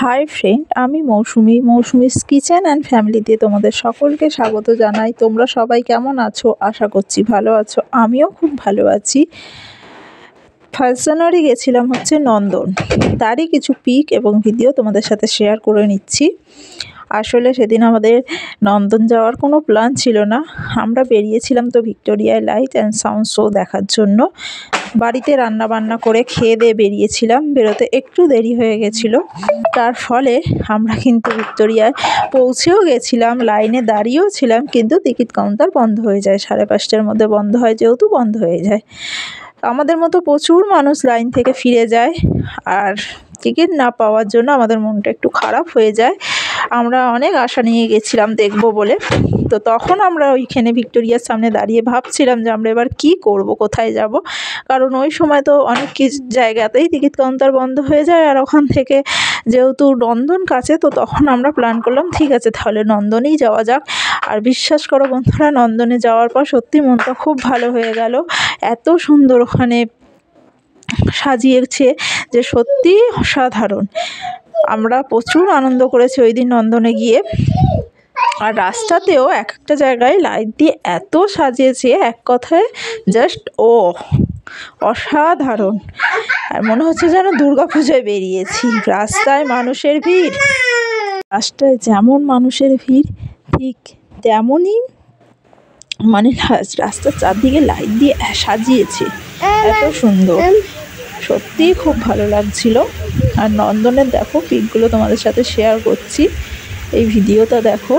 Hi friend, আমি Mousumi's kitchen and ফ্যামিলিতে তোমাদের সকলকে স্বাগত জানাই। তোমরা সবাই কেমন আছো? আশা করছি ভালো আছো। আমিও খুব ভালো আছি। 1 জানুয়ারি গেছিলাম হচ্ছে নন্দন, তারই কিছু পিক এবং ভিডিও তোমাদের সাথে শেয়ার করে নিচ্ছি। আসলে সেদিন আমাদের নন্দন যাওয়ার কোনো প্ল্যান ছিল না। আমরা বেরিয়েছিলাম তো ভিক্টোরিয়ায় লাইট অ্যান্ড সাউন্ড শো দেখার জন্য। বাড়িতে রান্না বান্না করে খেয়ে দিয়ে বেরিয়েছিলাম, বেরোতে একটু দেরি হয়ে গেছিলো। তার ফলে আমরা কিন্তু ভিক্টোরিয়ায় পৌঁছেও গেছিলাম, লাইনে দাঁড়িয়েও ছিলাম, কিন্তু টিকিট কাউন্টার বন্ধ হয়ে যায়। 5:30টার মধ্যে বন্ধ হয়, যেহেতু বন্ধ হয়ে যায়। আমাদের মতো প্রচুর মানুষ লাইন থেকে ফিরে যায়, আর টিকিট না পাওয়ার জন্য আমাদের মনটা একটু খারাপ হয়ে যায়। আমরা অনেক আশা নিয়ে গেছিলাম দেখব বলে। তো তখন আমরা ওইখানে ভিক্টোরিয়ার সামনে দাঁড়িয়ে ভাবছিলাম যে আমরা এবার কী করব, কোথায় যাব। কারণ ওই সময় তো অনেক কিছু জায়গাতেই টিকিট কাউন্টার বন্ধ হয়ে যায়, আর ওখান থেকে যেহেতু নন্দন কাছে, তো তখন আমরা প্ল্যান করলাম ঠিক আছে তাহলে নন্দনেই যাওয়া যাক। আর বিশ্বাস করো বন্ধুরা, নন্দনে যাওয়ার পর সত্যি মনটা খুব ভালো হয়ে গেল। এত সুন্দর ওখানে সাজিয়েছে যে সত্যি অসাধারণ। আমরা প্রচুর আনন্দ করেছি ওই দিন নন্দনে গিয়ে। আর রাস্তাতেও এক একটা জায়গায় লাইট দিয়ে এত সাজিয়েছে, এক কথায় জাস্ট অসাধারণ। আর মনে হচ্ছে যেন দুর্গাপূজায় বেরিয়েছি। রাস্তায় মানুষের ভিড়, রাস্তায় যেমন মানুষের ভিড় ঠিক তেমনই মানে রাস্তার চারদিকে লাইট দিয়ে সাজিয়েছে, এত সুন্দর। সত্যিই খুব ভালো লাগছিল। আর নন্দনের দেখো পিকগুলো তোমাদের সাথে শেয়ার করছি, এই ভিডিওটা দেখো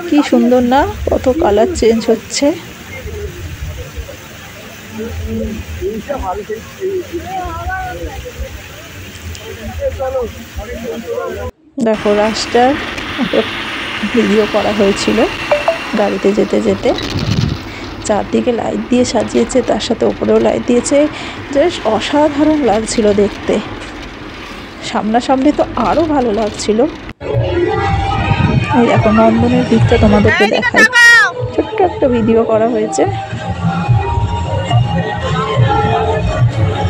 কি সুন্দর না, কত কালার চেঞ্জ হচ্ছে। দেখো রাস্তার ভিডিও করা হয়েছিল গাড়িতে যেতে যেতে। চারদিকে লাইট দিয়ে সাজিয়েছে, তার সাথে ওপরেও লাইট দিয়েছে, জাস্ট অসাধারণ লাগছিল দেখতে। সামনাসামনি তো আরও ভালো লাগছিল। এই দেখো নন্দনের দিকটা তোমাদেরকে দেখাই, ছোট্ট একটা ভিডিও করা হয়েছে।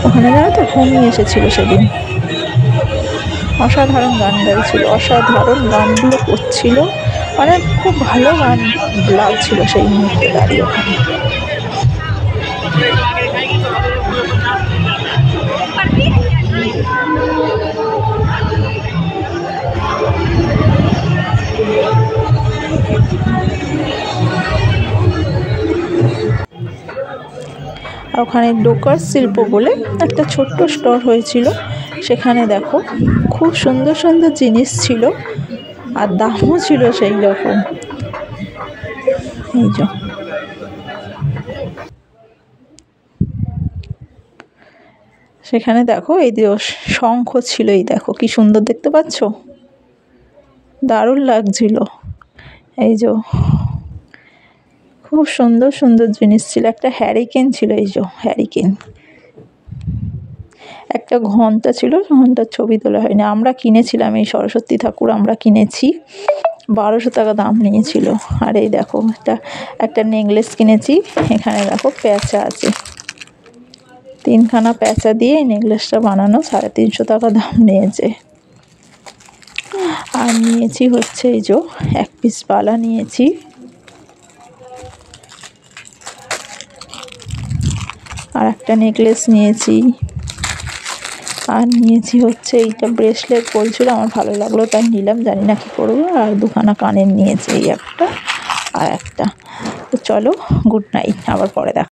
ওখানে জানো তো ঘুমিয়ে এসেছিল সেদিন, অসাধারণ গান গাইছিল, অসাধারণ গানগুলো করছিল, মানে খুব ভালো গান লাগছিল সেই মুহূর্তে দাঁড়িয়ে ওখানে। ওখানে ডোকার শিল্প বলে একটা ছোট্ট স্টোর হয়েছিল, সেখানে দেখো খুব সুন্দর সুন্দর জিনিস ছিল, আর দামও ছিল সেই রকম। এই যে সেখানে দেখো এই যে শঙ্খ ছিল, এই দেখো কি সুন্দর দেখতে পাচ্ছ, দারুণ লাগছিল। এই যে খুব সুন্দর সুন্দর জিনিস ছিল, একটা হ্যারিকেন ছিল, এই যে হ্যারিকেন, একটা ঘন্টা ছিল, ঘন্টার ছবি তোলা হয়নি, আমরা কিনেছিলাম। এই সরস্বতী ঠাকুর আমরা কিনেছি, 1200 টাকা দাম নিয়েছিল। আর এই দেখো একটা নেকলেস কিনেছি, এখানে দেখো প্যাঁচা আছে, 3খানা প্যাঁচা দিয়ে এই নেকলেসটা বানানো, 350 টাকা দাম নিয়েছে। আর নিয়েছি হচ্ছে এই যে 1 পিস বালা নিয়েছি, আর একটা নেকলেস নিয়েছি, আর নিয়েছি হচ্ছে এইটা ব্রেসলেট বলছিল, আমার ভালো লাগলো তাই নিলাম, জানি না কী করবো। আর 2খানা কানের নিয়েছি, এই একটা আর একটা। তো চলো, গুড নাইট, আবার পরে দেখা।